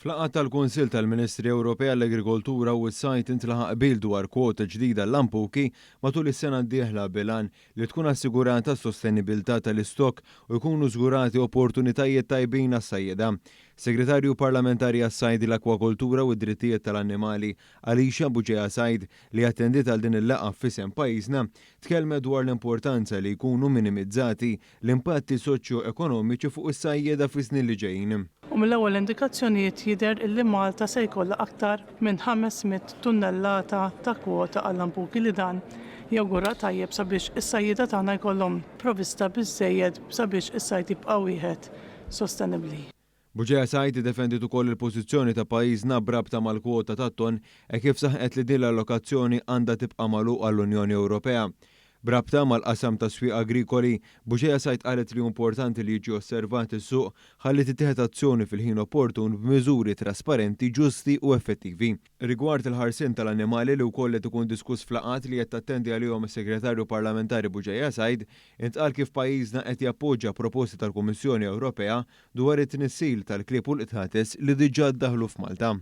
Fl-laqgħa tal-Kunsill tal-Ministri Ewropej għall-Agrikoltura u s-sajt intlaħaq qbil dwar kwota ġdida l-lampuki matul is-sena d-dieħla bilan li tkun assigurata s-sostenibilità tal-istok u jkunu żgurati opportunitajiet tajbin għas-sajjeda. Segretarju Parlamentari għas-Sajd l-Akwakultura u d-Drittijiet tal-Annimali Alicia Buġeja Sajd li attendit għal din il-laqgħa f'isem pajjiżna tkellmet dwar l-importanza li jkunu minimizzati l-impatti soċjo-ekonomiċi fuq is-sajjeda fis-snin li ġejjin. U mill-ewwel indikazzjonijiet jidher illi Malta se jkollha aktar minn 500 tunnellata ta' kwota għall-lampuki li dan jawgura tajjeb sabiex is-sajjieda tagħna jkollhom provvista biżżejjed sabiex is-sajd jibqa' wieħed sostenibbli. Buġeja Sajd defendit ukoll il-pożizzjoni ta' pajjiżna brabta mal-kwota tat-ton kif saħqet li din l-allokazzjoni għandha tibqa' magħluqa għall-Unjoni Ewropea. Brabta mal-qasam ta' swieq agrikoli, Buġeja Sajd qalet li importanti li jiġi osservat is-suq ħalli titieħed azzjoni fil-ħin opportun b'miżuri trasparenti, ġusti u effettivi. Rigward il-ħarsien tal-annimali li wkoll qed ikun diskuss fl-laqgħat li qed tattendi għalihom is-Segretarju Parlamentari Buġeja Sajd, intqal kif pajjiżna qed jappoġġja proposti tal-Kummissjoni Ewropea dwar it-tnissil tal-klieb u l-qtħates li diġà ddaħlu f'Malta.